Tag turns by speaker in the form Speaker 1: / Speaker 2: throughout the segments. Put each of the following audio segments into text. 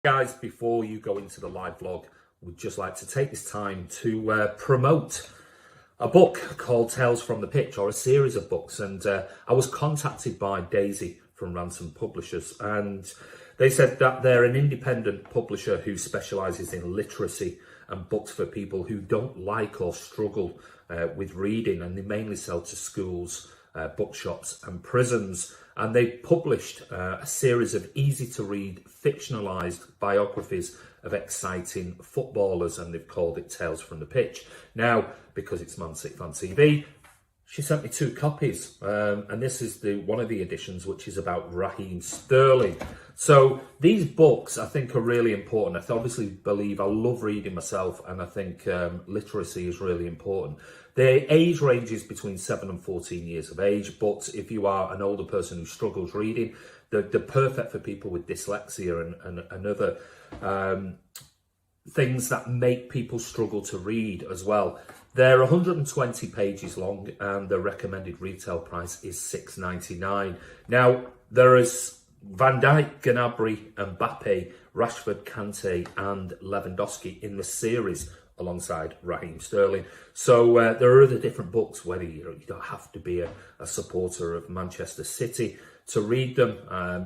Speaker 1: Guys, before you go into the live vlog, we'd just like to take this time to promote a book called Tales from the Pitch, or a series of books. And I was contacted by Daisy from Ransom Publishers, and they said that they're an independent publisher who specialises in literacy and books for people who don't like or struggle with reading, and they mainly sell to schools, bookshops and prisons. And they published a series of easy-to-read, fictionalised biographies of exciting footballers, and they've called it Tales from the Pitch. Now, because it's mcfcfantv, she sent me 2 copies, and this is one of the editions, which is about Raheem Sterling. So these books, I think, are really important. I obviously believe, I love reading myself, and I think literacy is really important. The age ranges between 7 and 14 years of age, but if you are an older person who struggles reading, they're perfect for people with dyslexia and other things that make people struggle to read as well. They're 120 pages long, and the recommended retail price is £6.99. Now, there is Van Dijk, Gnabry, Mbappe, Rashford, Kante and Lewandowski in the series alongside Raheem Sterling. So there are other different books, whether you don't have to be a supporter of Manchester City to read them.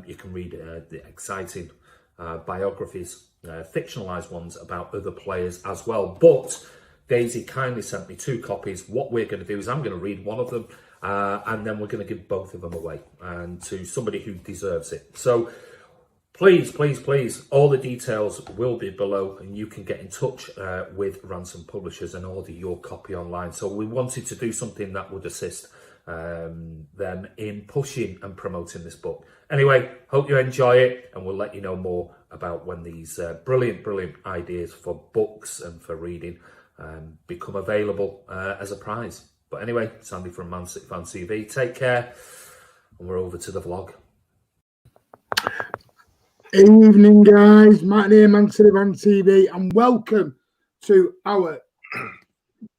Speaker 1: You can read the exciting biographies, fictionalised ones about other players as well. But Daisy kindly sent me 2 copies. What we're going to do is I'm going to read one of them, and then we're going to give both of them away and to somebody who deserves it. So please, please, please, all the details will be below, and you can get in touch with Ransom Publishers and order your copy online. So we wanted to do something that would assist them in pushing and promoting this book. Anyway, hope you enjoy it, and we'll let you know more about when these brilliant ideas for books and for reading become available as a prize. But anyway, Sandy from mcfcfantv, take care, and we're over to the vlog.
Speaker 2: Evening, guys. Matt here, mcfcfantv, and welcome to our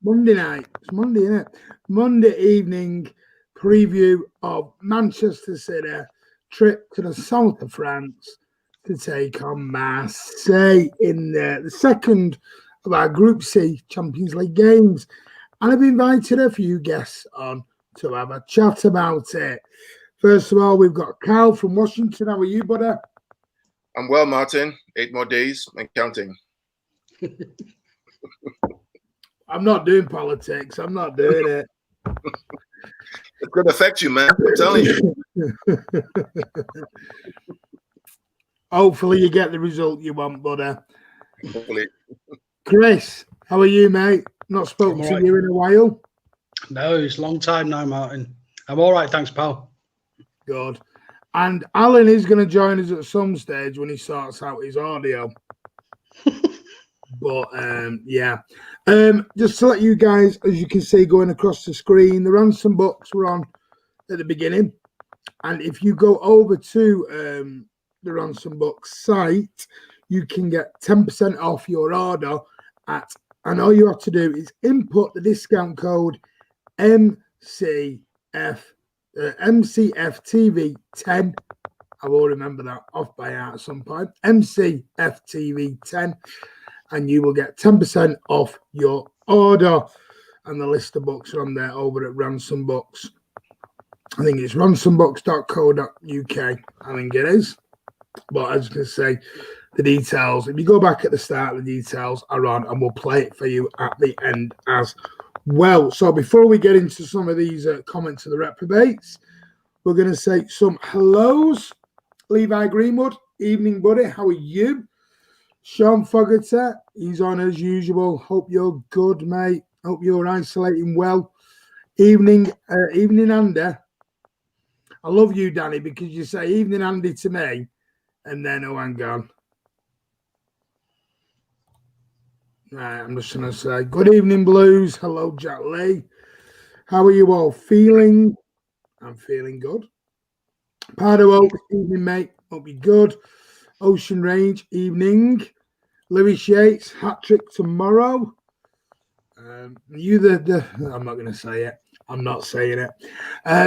Speaker 2: Monday night. It's Monday, isn't it? Monday evening preview of Manchester City trip to the south of France to take on Marseille in the second of our Group C Champions League games. And I've invited a few guests on to have a chat about it. First of all, we've got Carl from Washington. How are you, buddy?
Speaker 3: I'm well, Martin. 8 more days and counting.
Speaker 2: I'm not doing politics. I'm not doing it.
Speaker 3: It could affect you, man. I'm telling you.
Speaker 2: Hopefully you get the result you want, buddy.
Speaker 3: Hopefully.
Speaker 2: Chris, how are you, mate? Not spoken to you in a while.
Speaker 4: No, it's a long time now, Martin. I'm all right, thanks, pal.
Speaker 2: Good. And Alan is going to join us at some stage when he sorts out his audio. But, yeah. Just to let you guys, as you can see going across the screen, the Ransom books were on at the beginning. And if you go over to the Ransom Books site, you can get 10% off your order and all you have to do is input the discount code MCFTV 10. I will remember that off by heart at some point. MCFTV 10, and you will get 10% off your order. And the list of books are on there over at Ransom Books. I think it's ransombooks.co.uk. I think it is. But as you can say, the details, if you go back at the start, the details are on, and we'll play it for you at the end as well. So before we get into some of these comments of the reprobates, we're going to say some hellos. Levi Greenwood, evening, buddy. How are you? Sean Fogarty, he's on as usual. Hope you're good, mate. Hope you're isolating well. Evening, Andy. I love you, Danny, because you say evening, Andy, to me, and then, oh, hang on. Right, I'm just going to say, good evening, Blues. Hello, Jack Lee. How are you all feeling? I'm feeling good. Pardo, evening, mate. Hope you're good. Ocean Range, evening. Lewis Yates, hat-trick tomorrow. I'm not going to say it. I'm not saying it.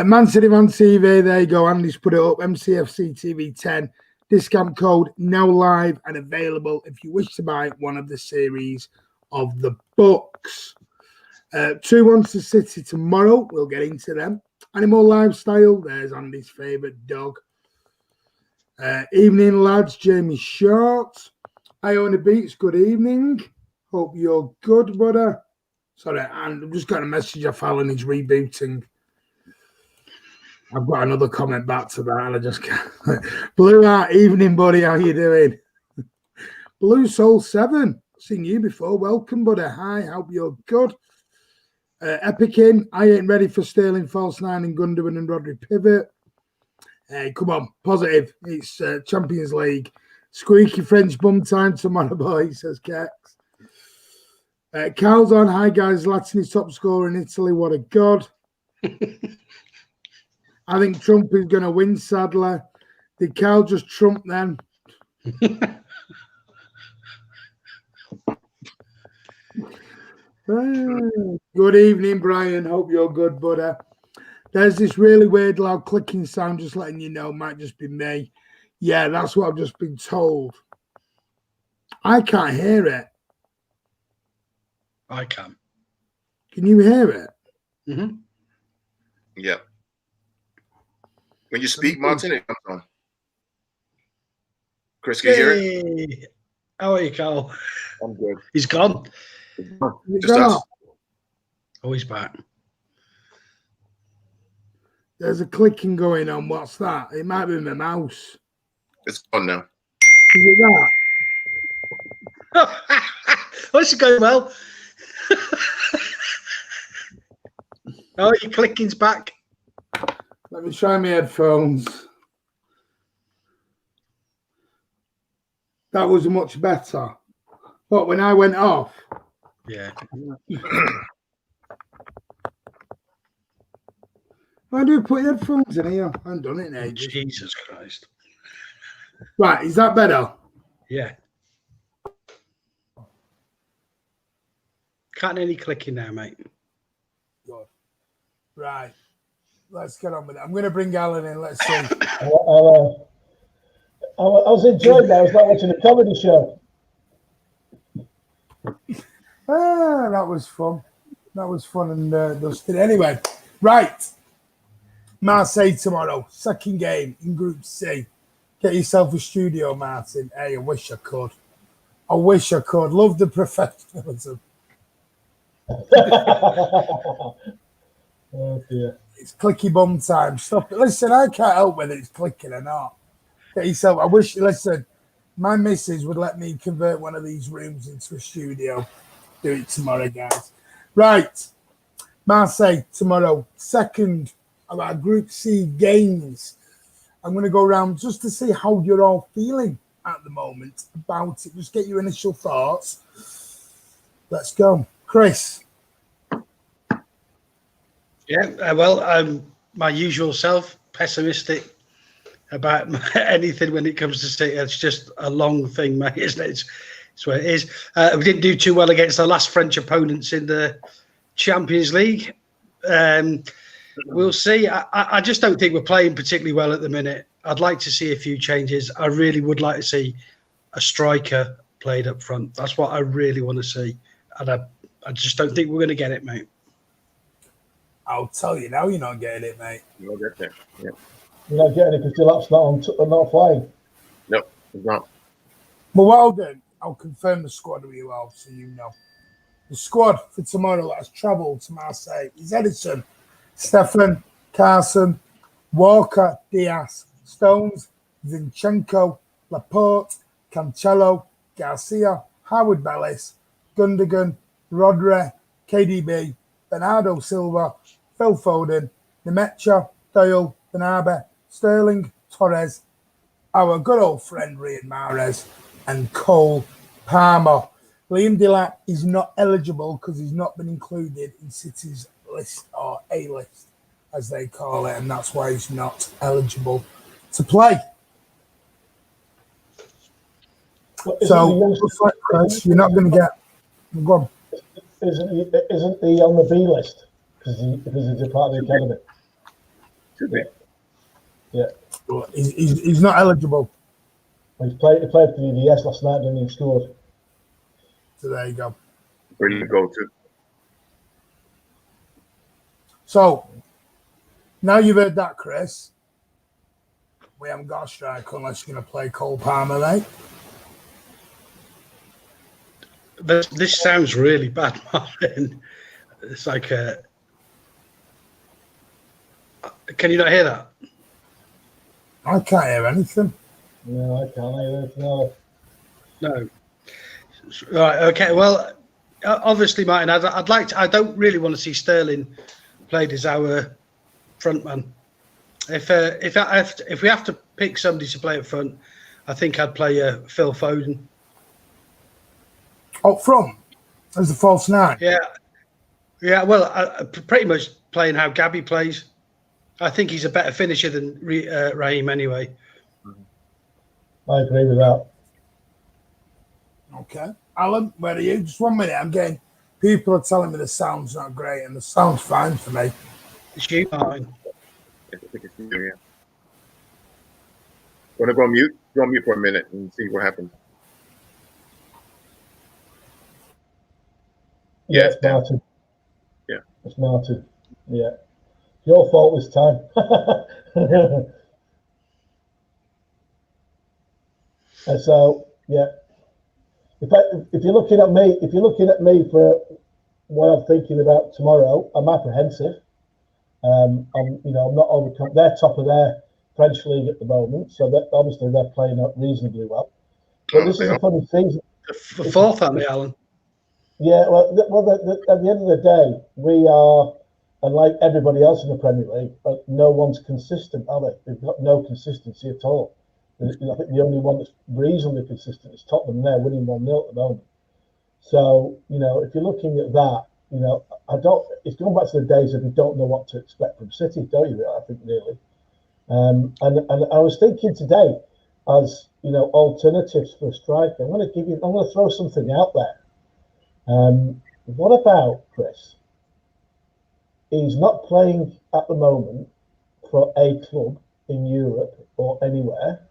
Speaker 2: Man City Van TV, there you go. Andy's put it up. MCFC TV 10. Discount code now live and available if you wish to buy one of the series of the books. 2-1 to City tomorrow. We'll get into them. Animal Lifestyle. There's Andy's favourite dog. Evening, lads. Jamie Short. Iona Beats. Good evening. Hope you're good, brother. Sorry, I'm just got a message off Alan. He's rebooting. I've got another comment back to that, and I just can't. Blue Art, evening, buddy. How you doing? Blue Soul 7. Seen you before. Welcome, buddy. Hi. Hope you're good. Epicin, I ain't ready for Sterling false 9 and Gundogan and Rodri pivot. Hey, come on, positive. It's Champions League. Squeaky French bum time tomorrow, boy, says Kex. Carl's on. Hi, guys. Latini's top scorer in Italy. What a god. I think Trump is going to win, sadly. Did Carl just Trump then? Good evening, Brian. Hope you're good, buddy. There's this really weird loud clicking sound, just letting you know. Might just be me. Yeah, that's what I've just been told. I can't hear it.
Speaker 4: I can.
Speaker 2: Can you hear it?
Speaker 4: Mm-hmm.
Speaker 3: Yeah. When you speak, Martin, it comes on. Chris, can you hear it?
Speaker 4: How are you, Carl?
Speaker 3: I'm good.
Speaker 4: He's gone.
Speaker 3: Just us.
Speaker 4: Oh, he's back.
Speaker 2: There's a clicking going on. What's that? It might be my mouse.
Speaker 3: It's gone now.
Speaker 2: Is it that?
Speaker 4: Oh, this is going well. Oh, your clicking's back.
Speaker 2: Let me try my headphones. That was much better. But when I went off.
Speaker 4: Yeah.
Speaker 2: Why do you put headphones in here? I haven't done it in ages.
Speaker 4: Jesus Christ.
Speaker 2: Right, is that better?
Speaker 4: Yeah. Can't any clicking now, mate.
Speaker 2: Good. Right. Let's get on with it. I'm going to bring Alan in. Let's see.
Speaker 5: I was enjoying that. I was like watching a comedy show.
Speaker 2: That was fun. That was fun and dusted. Anyway, right. Marseille tomorrow. Second game in Group C. Get yourself a studio, Martin. Hey, I wish I could. I wish I could. Love the professionalism.
Speaker 5: Oh dear.
Speaker 2: It's clicky bum time. Stop it. Listen, I can't help whether it's clicking or not. Get yourself. I wish. Listen, my missus would let me convert one of these rooms into a studio. Do it tomorrow, guys. Right, Marseille tomorrow. Second of our Group C games. I'm going to go around just to see how you're all feeling at the moment about it. Just get your initial thoughts. Let's go, Chris.
Speaker 4: Yeah, well, I'm my usual self, pessimistic about anything when it comes to City. It's just a long thing, mate, isn't it? It's what it is. We didn't do too well against the last French opponents in the Champions League. We'll see. I just don't think we're playing particularly well at the minute. I'd like to see a few changes. I really would like to see a striker played up front. That's what I really want to see. And I just don't think we're going to get it, mate.
Speaker 2: I'll tell you now, you're not getting it, mate.
Speaker 3: You'll get there. Yeah.
Speaker 5: You're not getting it because Delap's not playing.
Speaker 3: No, it's not.
Speaker 2: But what I'll do, I'll confirm the squad with you all so you know. The squad for tomorrow that has travelled to Marseille is Edison, Stefan, Carson, Walker, Diaz, Stones, Zinchenko, Laporte, Cancelo, Garcia, Howard Bellis, Gundogan, Rodri, KDB, Bernardo Silva, Phil Foden, Nemecha, Doyle, Benabe, Sterling, Torres, our good old friend Riyad Mahrez, and Cole Palmer. Liam Delap is not eligible because he's not been included in City's list or A list, as they call it, and that's why he's not eligible to play. So, Chris, you're not going to get. Go on.
Speaker 5: Isn't he on the B list because he's a part of the academy?
Speaker 3: Should be.
Speaker 5: Yeah.
Speaker 2: He's not eligible.
Speaker 5: He played for the EDS last night and he scored.
Speaker 2: So there you go.
Speaker 3: Pretty good goal too.
Speaker 2: So now you've heard that, Chris. We haven't got a striker unless you're going to play Cole Palmer, mate.
Speaker 4: This sounds really bad, Martin. It's like can you not hear that?
Speaker 2: I can't hear anything.
Speaker 5: No, I can't hear anything. No.
Speaker 4: No. Right. Okay. Well, obviously, Martin, I'd like to. I don't really want to see Sterling played as our front man. If we have to pick somebody to play up front, I think I'd play Phil Foden.
Speaker 2: Up front as the false nine.
Speaker 4: Yeah. Well, pretty much playing how Gabby plays. I think he's a better finisher than Raheem anyway.
Speaker 5: I agree with that.
Speaker 2: Okay. Alan, where are you? Just 1 minute. I'm getting people are telling me the sound's not great, and the sound's fine for me.
Speaker 4: It's you, Martin.
Speaker 3: I think it's you, yeah. Want to go on mute? Go on mute for a minute and see what happens.
Speaker 5: Yeah,
Speaker 3: Yeah,
Speaker 5: it's Martin.
Speaker 3: Yeah.
Speaker 5: It's Martin. Yeah. Your fault this time. And so, yeah. If you're looking at me for what I'm thinking about tomorrow, I'm apprehensive. I'm not overcome. They're top of their French league at the moment, so that obviously they're playing up reasonably well. But this is a funny thing.
Speaker 4: The fourth, aren't they, Alan?
Speaker 5: Yeah, well, at the end of the day, we are, and like everybody else in the Premier League, no one's consistent, are they? They've got no consistency at all. I think the only one that's reasonably consistent is Tottenham. They're winning 1-0 at the moment. So, if you're looking at that, it's going back to the days of you don't know what to expect from City, don't you? I think really. And I was thinking today, as alternatives for a striker, I'm going to throw something out there. What about Chris? He's not playing at the moment for a club in Europe or anywhere.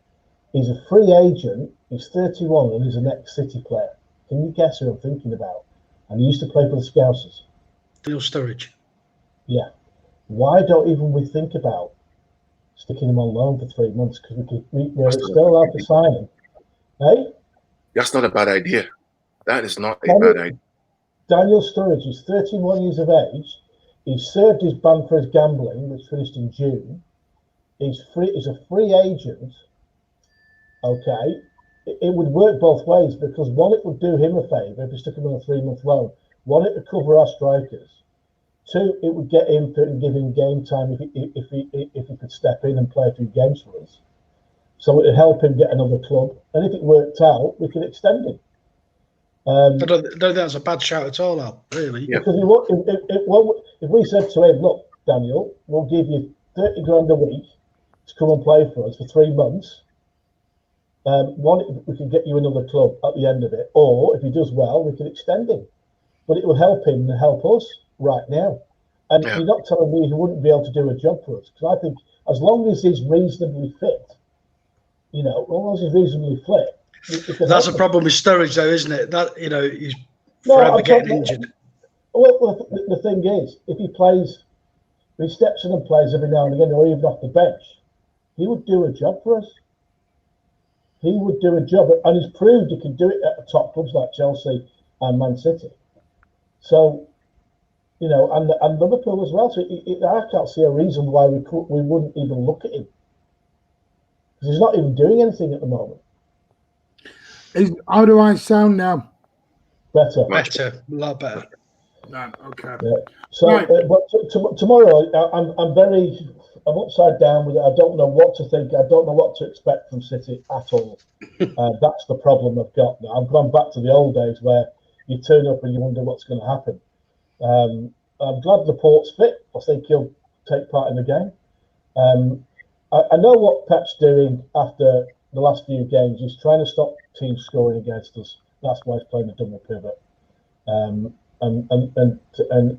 Speaker 5: He's a free agent. He's 31 and he's an ex-City player. Can you guess who I'm thinking about? And he used to play for the Scousers.
Speaker 4: Neil Sturridge.
Speaker 5: Yeah. Why don't even we think about sticking him on loan for 3 months? Because we're still allowed to sign him. Hey?
Speaker 3: That's not a bad idea. That is not a bad idea.
Speaker 5: Daniel Sturridge is 31 years of age. He's served his ban for his gambling, which finished in June. He's a free agent. Okay. It would work both ways because one, it would do him a favour if he stuck him on a 3-month loan. One, it would cover our strikers. Two, it would get input and give him game time if he could step in and play a few games for us. So it would help him get another club. And if it worked out, we could extend him.
Speaker 4: I don't think that's a bad shout at all, Al, really.
Speaker 3: Yeah.
Speaker 5: Because if we said to him, look, Daniel, we'll give you 30 grand a week to come and play for us for 3 months. One, we can get you another club at the end of it, or if he does well, we can extend him. But it will help him and help us right now. And You're not telling me he wouldn't be able to do a job for us. Because I think as long as he's reasonably fit, as long as he's reasonably fit.
Speaker 4: That's a problem with Sturridge, though, isn't it? That he's forever getting injured.
Speaker 5: Well, the thing is, if he steps in and plays every now and again, or even off the bench, he would do a job for us. He would do a job, and he's proved he can do it at the top clubs like Chelsea and Man City. So, and Liverpool as well. So I can't see a reason why we wouldn't even look at him, because he's not even doing anything at the moment.
Speaker 2: How do I sound now?
Speaker 5: Better,
Speaker 4: a lot better.
Speaker 2: No, okay.
Speaker 5: Yeah. So,
Speaker 2: Right.
Speaker 5: But tomorrow, I'm upside down with it. I don't know what to think. I don't know what to expect from City at all. That's the problem I've got now. I've gone back to the old days where you turn up and you wonder what's going to happen. I'm glad Laporte's fit. I think he'll take part in the game. I know what Pep's doing after the last few games. He's trying to stop teams scoring against us. That's why he's playing the double pivot, and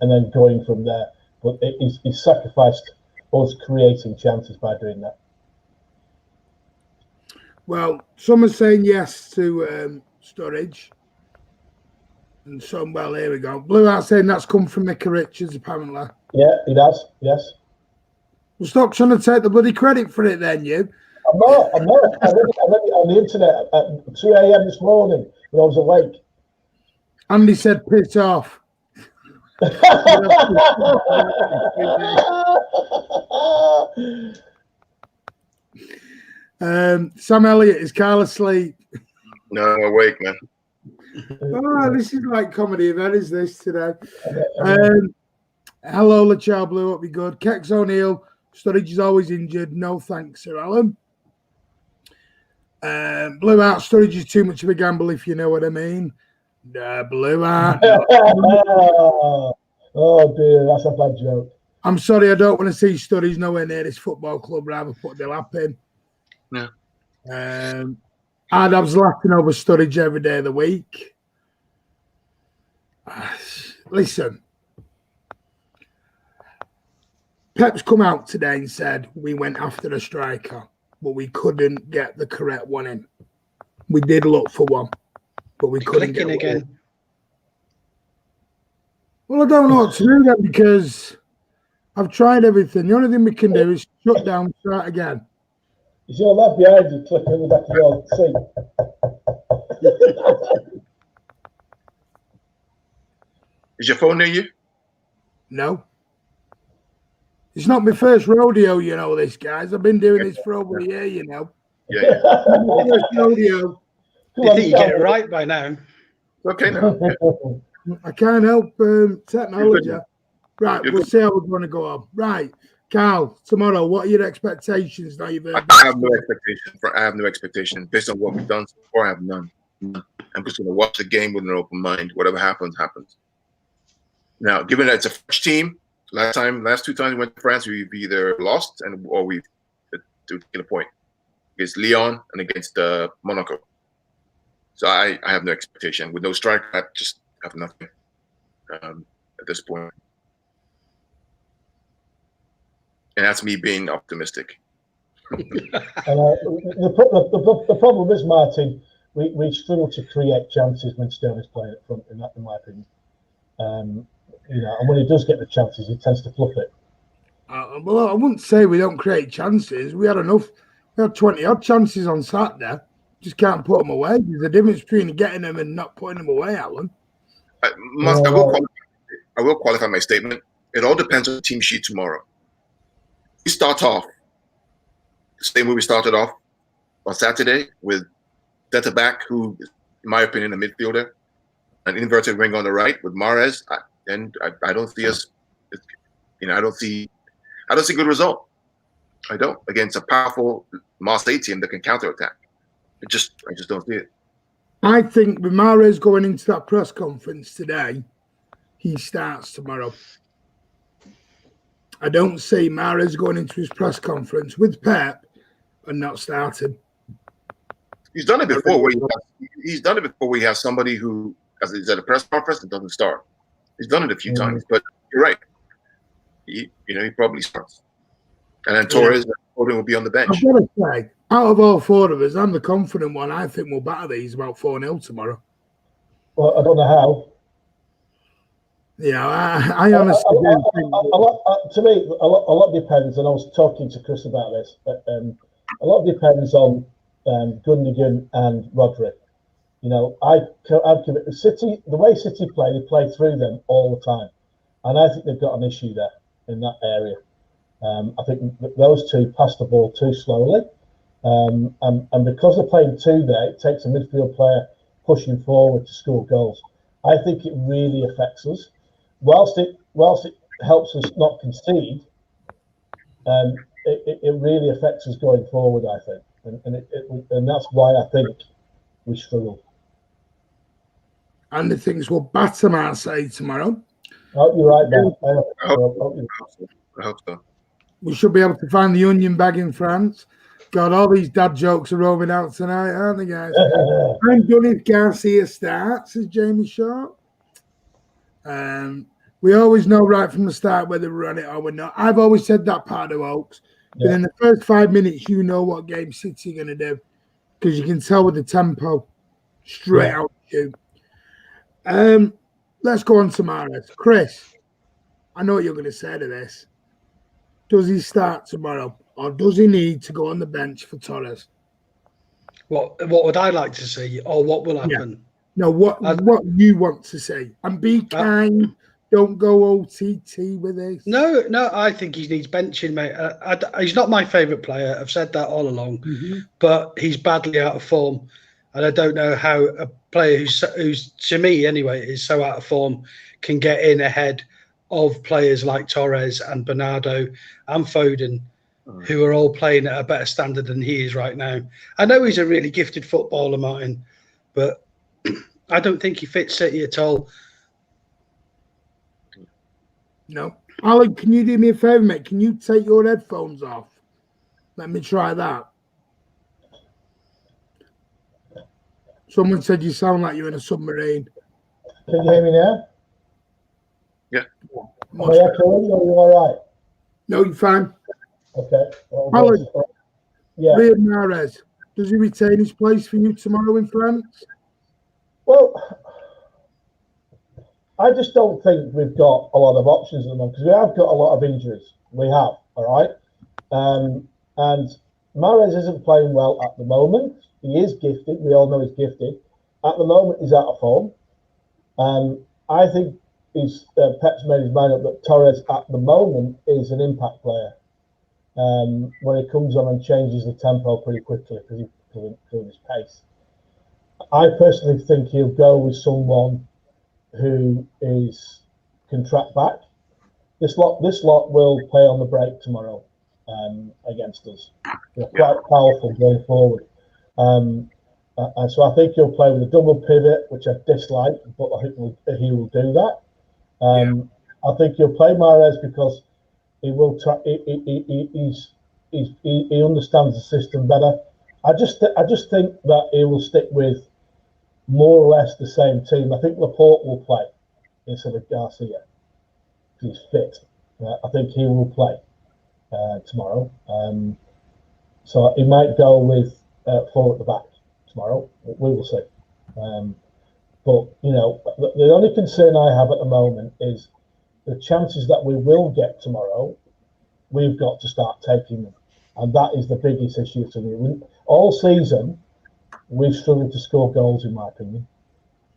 Speaker 5: then going from there. But he's sacrificed us creating chances by doing that.
Speaker 2: Well, some are saying yes to Sturridge. And some, well, here we go. Blue Art saying that's come from Micah Richards, apparently.
Speaker 5: Yeah, he does. Yes.
Speaker 2: Well, stop trying to take the bloody credit for it then, you.
Speaker 5: I'm not. I read it on the internet at 2 a.m. this morning when I was awake.
Speaker 2: Andy said piss off. Sam Elliott, is Carl asleep?
Speaker 3: No, I'm awake, man.
Speaker 2: Oh, this is like comedy event, is this today? Hello, LaChao Blue, up be good. Kex O'Neill, Sturridge is always injured. No thanks, Sir Alan. Blue Art, Sturridge is too much of a gamble, if you know what I mean. Blue Art.
Speaker 5: Oh dear, that's a bad joke.
Speaker 2: I'm sorry, I don't want to see Sturridge nowhere near this football club. Rather put the lap in.
Speaker 3: No.
Speaker 2: Adam's laughing over Sturridge every day of the week. Listen, Pep's come out today and said we went after a striker, but we couldn't get the correct one in. We did look for one, but we couldn't get one again. Well, I don't know what to do then because I've tried everything. The only thing we can do is shut down, start again.
Speaker 5: Is your lad behind you clicking in the back of your seat?
Speaker 3: Is your phone near you?
Speaker 2: No. It's not my first rodeo, you know, this, guys. I've been doing this for over a year, you know.
Speaker 3: Yeah.
Speaker 2: First rodeo.
Speaker 4: You think you get it right by now?
Speaker 3: Okay now. Yeah.
Speaker 2: I can't help technology. Right, we'll see how we're going to go on. Right, Carl, tomorrow, what are your expectations? Now you've heard
Speaker 3: I have no expectation. I have no expectation. Based on what we've done so far, I have none. I'm just going to watch the game with an open mind. Whatever happens, happens. Now, given that it's a French team, last two times we went to France, we've either lost or we've taken a point against Lyon and against Monaco. So I have no expectation. With no striker, I just have nothing at this point. And that's me being optimistic.
Speaker 5: The problem is, Martin, we struggle to create chances when Sterling's playing up front, in my opinion. You know, and when he does get the chances, he tends to fluff it.
Speaker 2: Well, I wouldn't say we don't create chances. We had enough. We had 20-odd chances on Saturday. Just can't put them away. There's a difference between getting them and not putting them away, Alan.
Speaker 3: I will qualify my statement. It all depends on the team sheet tomorrow. We start off the same way we started off on Saturday with centre back, who, in my opinion, a midfielder, an inverted wing on the right with Mahrez. I don't see us. I don't see good result. I don't against a powerful Marseille team that can counterattack. I just don't see it.
Speaker 2: I think with Mahrez going into that press conference today, he starts tomorrow. I don't see Mahrez going into his press conference with Pep and not starting.
Speaker 3: He's done it before. He's done it before. We have somebody who is at a press conference and doesn't start. He's done it a few times, but you're right. He probably starts, and then Torres will be on the bench.
Speaker 2: I've got to say, out of all four of us, I'm the confident one. I think we'll batter these about 4-0 tomorrow.
Speaker 5: Well, I don't know how.
Speaker 2: Yeah, I honestly do think.
Speaker 5: To me, a lot depends, and I was talking to Chris about this. A lot depends on Gundogan and Rodri. You know, I'd give it City. The way City play, they play through them all the time, and I think they've got an issue there in that area. I think those two pass the ball too slowly, and because they're playing two there, it takes a midfield player pushing forward to score goals. I think it really affects us. Whilst it helps us not concede, it really affects us going forward, I think, and that's why I think we struggle.
Speaker 2: And the things will batter Marseille tomorrow.
Speaker 5: Oh, you're right, man.
Speaker 3: I hope so.
Speaker 2: We should be able to find the onion bag in France. God, all these dad jokes are roaming out tonight, aren't they, guys? I'm done if Garcia starts, says Jamie Short. We always know right from the start whether we're on it or we're not. I've always said that part of Oaks. But in the first 5 minutes, you know what game City are going to do. because you can tell with the tempo straight out to let's go on to Mahrez. Chris, I know what you're going to say to this. Does he start tomorrow, or does he need to go on the bench for Torres?
Speaker 4: What would I like to see, or what will happen?
Speaker 2: Yeah. No, what you want to see, and be kind. Don't go OTT with this.
Speaker 4: No, I think he needs benching, mate. He's not my favourite player. I've said that all along, but he's badly out of form, and I don't know how a player who's to me anyway is so out of form can get in ahead of players like Torres and Bernardo and Foden, who are all playing at a better standard than he is right now. I know he's a really gifted footballer, Martin, but I don't think he fits City at all.
Speaker 2: No. Alan, can you do me a favour, mate? Can you take your headphones off? Let me try that. Someone said you sound like you're in a submarine.
Speaker 5: Can you hear me now?
Speaker 3: Yeah.
Speaker 5: Am I echoing, or are you all right?
Speaker 2: No, you're fine.
Speaker 5: Okay. Well,
Speaker 2: Alan,
Speaker 5: yeah.
Speaker 2: Riyad Mahrez, does he retain his place for you tomorrow in France?
Speaker 5: Well, I just don't think we've got a lot of options at the moment, because we have got a lot of injuries. We have, all right? And Mahrez isn't playing well at the moment. He is gifted. We all know he's gifted. At the moment, he's out of form. I think Pep's made his mind up that Torres at the moment is an impact player. When he comes on and changes the tempo pretty quickly because of his pace. I personally think he'll go with someone who can track back. This lot will play on the break tomorrow against us. They're quite powerful going forward. And so I think he'll play with a double pivot, which I dislike, but I think he will do that. I think he'll play Mahrez because he will try. He understands the system better. I just think that he will stick with more or less the same team. I think Laporte will play instead of Garcia. He's fit. I think he will play tomorrow. So he might go with 4 at the back tomorrow. We will see. But you know, the only concern I have at the moment is the chances that we will get tomorrow. We've got to start taking them, and that is the biggest issue to me. All season, we've struggled to score goals, in my opinion,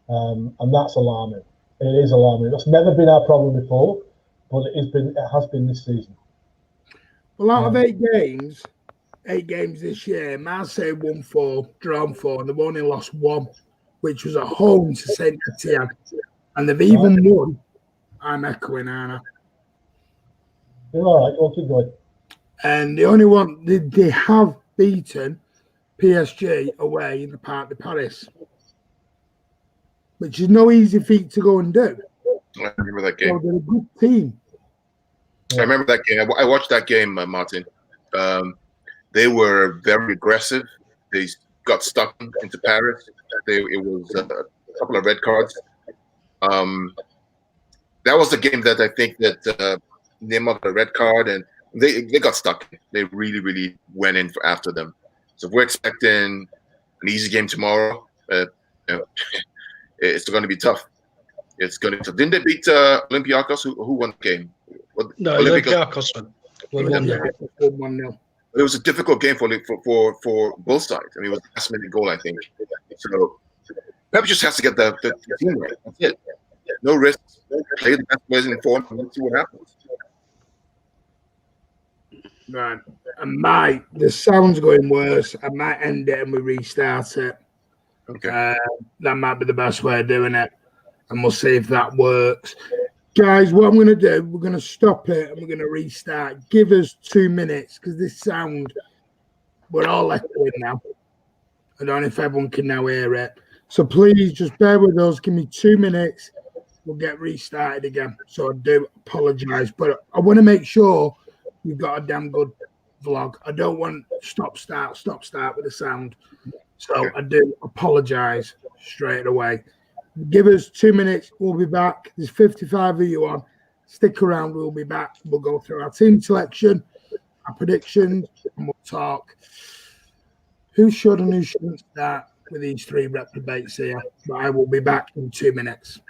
Speaker 5: and that's alarming. It is alarming. That's never been our problem before, but it has been this season.
Speaker 2: Well, out of 8 games this year, Marseille won 4, drawn 4, and they've only lost 1, which was at home to Saint Etienne, and they've even won. I'm echoing Anna.
Speaker 5: You're all right. We'll keep going.
Speaker 2: And the only one they have beaten PSG away in the Parc de Paris, which is no easy feat to go and do.
Speaker 3: I remember that game.
Speaker 2: So they're a good team.
Speaker 3: I remember that game. I watched that game, Martin. They were very aggressive. They got stuck into Paris. It was a couple of red cards. That was the game that I think that Neymar got a red card, and they got stuck. They really, really went in after them. So if we're expecting an easy game tomorrow, it's going to be tough. It's going to be tough. Didn't they beat Olympiacos? Who won the game?
Speaker 4: No, Olympiacos won
Speaker 2: 1-0.
Speaker 3: It was a difficult game for both sides. I mean, it was a last-minute goal, I think. So Pep just has to get the team right. That's it. No risks. Play the best players in form, and let's see what happens.
Speaker 2: Right. The sound's going worse. I might end it and we restart it.
Speaker 3: Okay.
Speaker 2: That might be the best way of doing it. And we'll see if that works. Guys, what I'm going to do, we're going to stop it and we're going to restart. Give us 2 minutes because this sound, we're all echoing now. I don't know if everyone can now hear it. So please just bear with us. Give me 2 minutes. We'll get restarted again. So I do apologise. But I want to make sure you've got a damn good vlog. I don't want stop, start with the sound. So I do apologise straight away. Give us 2 minutes. We'll be back. There's 55 of you on. Stick around. We'll be back. We'll go through our team selection, our predictions, and we'll talk who should and who shouldn't start with these three reprobates here. But I will be back in 2 minutes.